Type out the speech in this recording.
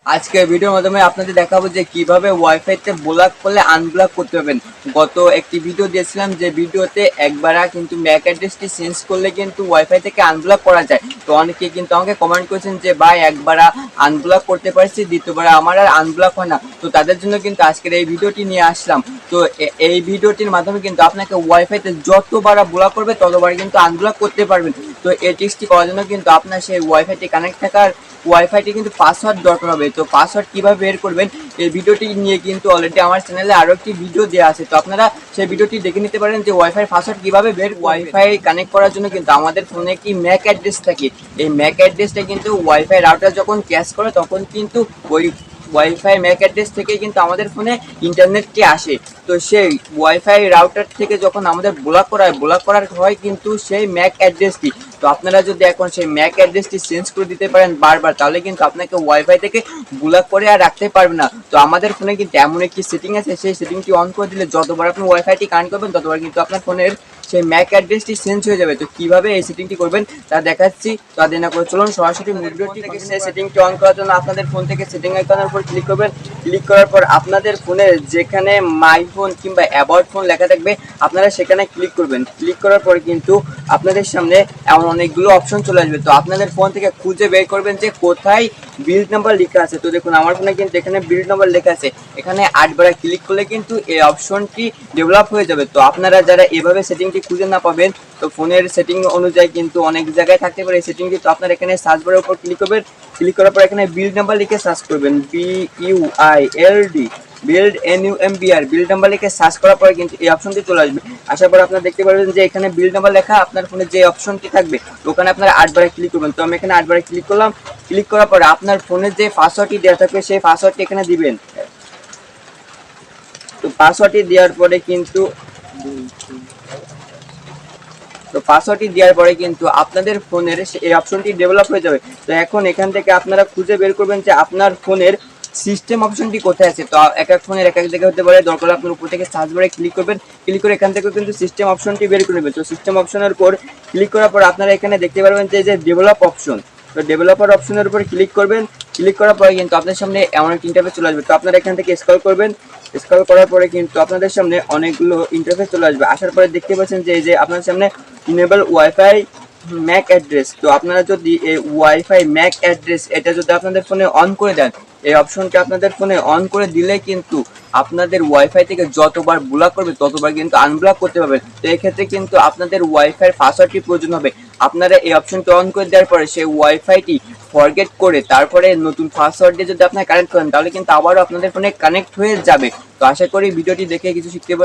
আজকের ভিডিওর মাধ্যমে আপনাদের দেখাবো যে কিভাবে ওয়াইফাইতে ব্লক করলে আনব্লক করতে পারবেন। গত একটি ভিডিও দিয়েছিলাম যে ভিডিওতে একবার কিন্তু ম্যাক অ্যাড্রেসটি চেঞ্জ করলে কিন্তু ওয়াইফাই থেকে আনব্লক করা যায়। তো অনেকে কিন্তু আমাকে কমেন্ট করেছেন যে ভাই একবার আনব্লক করতে পারছি, দ্বিতীয়বার আমার আর আনব্লক হয় না। তো তাদের জন্য কিন্তু আজকের এই ভিডিওটি নিয়ে আসলাম। তো এই ভিডিওটির মাধ্যমে কিন্তু আপনাকে ওয়াইফাইতে যতবার ব্লক করবে ততবার কিন্তু আনব্লক করতে পারবেন। তো এই টিপসটি করার জন্য কিন্তু আপনার সেই ওয়াইফাইটি কানেক্ট থাকার ওয়াইফাইটি কিন্তু পাসওয়ার্ড দরকার হবে। তো পাসওয়ার্ড কিভাবে বের করবেন এই ভিডিওটি নিয়ে কিন্তু অলরেডি আমার চ্যানেলে আরো একটি ভিডিও দেওয়া আছে, তো আপনারা সেই ভিডিওটি দেখে নিতে পারেন যে ওয়াইফাই পাসওয়ার্ড কিভাবে বের। ওয়াইফাই কানেক্ট করার জন্য কিন্তু আমাদের ফোনে একটি ম্যাক অ্যাড্রেস থাকে। এই ম্যাক অ্যাড্রেসটা কিন্তু ওয়াইফাই রাউটার যখন ক্যাশ করে তখন কিন্তু ওই ওয়াইফাই ম্যাক অ্যাড্রেস থেকে কিন্তু আমাদের ফোনে ইন্টারনেটটি আসে। তো সেই ওয়াইফাই রাউটার থেকে যখন আমাদের ব্লক করার হয় কিন্তু সেই ম্যাক অ্যাড্রেসটি। তো আপনারা যদি এখন সেই ম্যাক অ্যাড্রেসটি চেঞ্জ করে দিতে পারেন বারবার, তাহলে কিন্তু আপনাকে ওয়াইফাই থেকে ব্লক করে আর রাখতে পারবে না। তো আমাদের ফোনে কিন্তু এমন একটি সেটিং আছে, সেই সেটিংটি অন করে দিলে যতবার আপনি ওয়াইফাইটি কানেক্ট করবেন ততবার কিন্তু আপনার ফোনের সেই ম্যাক অ্যাড্রেসটি চেঞ্জ হয়ে যাবে। তো কিভাবে এই সেটিংটি করবেন তা দেখাচ্ছি। তো আর দেরি না করে চলুন সরাসরি ভিডিওটি থেকে সেই সেটিংটি অন করার জন্য আপনাদের ফোন থেকে সেটিং আইকনের উপর ক্লিক করবেন। ক্লিক করার পর আপনাদের ফোনের যেখানে মাই ফোন কিংবা অ্যাবাউট ফোন লেখা থাকবে আপনারা সেখানে ক্লিক করবেন। ক্লিক করার পর কিন্তু আপনাদের সামনে এমন অনেকগুলো অপশন চলে আসবে। তো আপনাদের ফোন থেকে খুঁজে বের করবেন যে কোথায় বিল্ড নাম্বার লেখা আছে। তো দেখুন আমার ফোনে কিন্তু এখানে বিল্ড নাম্বার লেখা আছে, এখানে 8 বার ক্লিক করলে কিন্তু এই অপশনটি ডেভেলপ হয়ে যাবে। তো আপনারা যারা এভাবে সেটিংটি খুঁজে না পাবেন, তো ফোনের সেটিং অনুযায়ী কিন্তু অনেক জায়গায় থাকতে পারে এই সেটিংটি। তো আপনারা এখানে সার্চ বারের উপর ক্লিক করবেন। ক্লিক করার পর এখানে বিল্ড নাম্বার লিখে সার্চ করবেন, BUILD build NUMBR build number লিখে সার্চ করার পরে কিন্তু এই অপশনটি চলে আসবে। আসার পর আপনারা দেখতে পারবেন যে এখানে বিল্ড নাম্বার লেখা আপনার ফোনে যে অপশনটি থাকবে ওখানে আপনারা 8 বারে ক্লিক করবেন। তো আমি এখানে 8 বারে ক্লিক করলাম। ক্লিক করার পরে আপনার ফোনের যে পাসওয়ার্ডটি দেওয়া থাকবে সেই পাসওয়ার্ডটি এখানে দিবেন। তো পাসওয়ার্ডটি দেওয়ার পরে কিন্তু পাসওয়ার্ডটি দেওয়ার পরে কিন্তু আপনাদের ফোনের এই অপশনটি ডেভেলপ হয়ে যাবে। তো এখন এখান থেকে আপনারা খুঁজে বের করবেন যে আপনার ফোনের সিস্টেম অপশনটি কোথায় আছে। তো এক এক ফোনের এক এক জায়গায় হতে পারে, দরকার আপনার উপর থেকে সার্চ বারে ক্লিক করবেন। ক্লিক করে এখান থেকে কিন্তু সিস্টেম অপশনটি বের করে নেবেন। তো সিস্টেম অপশনের উপর ক্লিক করার পর আপনারা এখানে দেখতে পারবেন যে ডেভেলপ অপশন। তো ডেভেলপার অপশনের উপর ক্লিক করবেন। ক্লিক করার পরে কিন্তু আপনার সামনে এমন একটা ইন্টারফেস চলে আসবে। তো আপনারা এখান থেকে স্ক্রল করবেন। স্ক্রল করার পরে কিন্তু আপনাদের সামনে অনেকগুলো ইন্টারফেস চলে আসবে। আসার পরে দেখতে পাচ্ছেন যে আপনার সামনে ইনেবল ওয়াইফাই ম্যাক অ্যাড্রেস। তো আপনারা যদি এই ওয়াইফাই ম্যাক অ্যাড্রেস এটা যদি আপনাদের ফোনে অন করে দেন, এই অপশনটি আপনাদের ফোনে অন করে দিলে কিন্তু আপনাদের ওয়াইফাই থেকে যতবার ব্লক করবে ততবার কিন্তু আনব্লক করতে পারবেন। তো এই ক্ষেত্রে কিন্তু আপনাদের ওয়াইফাই পাসওয়ার্ডটি প্রয়োজন হবে। আপনারা এই অপশনটি অন করে দেওয়ার পরে সেই ওয়াইফাইটি ফরগেট করে তারপরে নতুন পাসওয়ার্ড দিয়ে যদি আপনারা কানেক্ট করেন তাহলে কিন্তু আবারও আপনাদের ফোনে কানেক্ট হয়ে যাবে। তো আশা করি ভিডিওটি দেখে কিছু শিখতে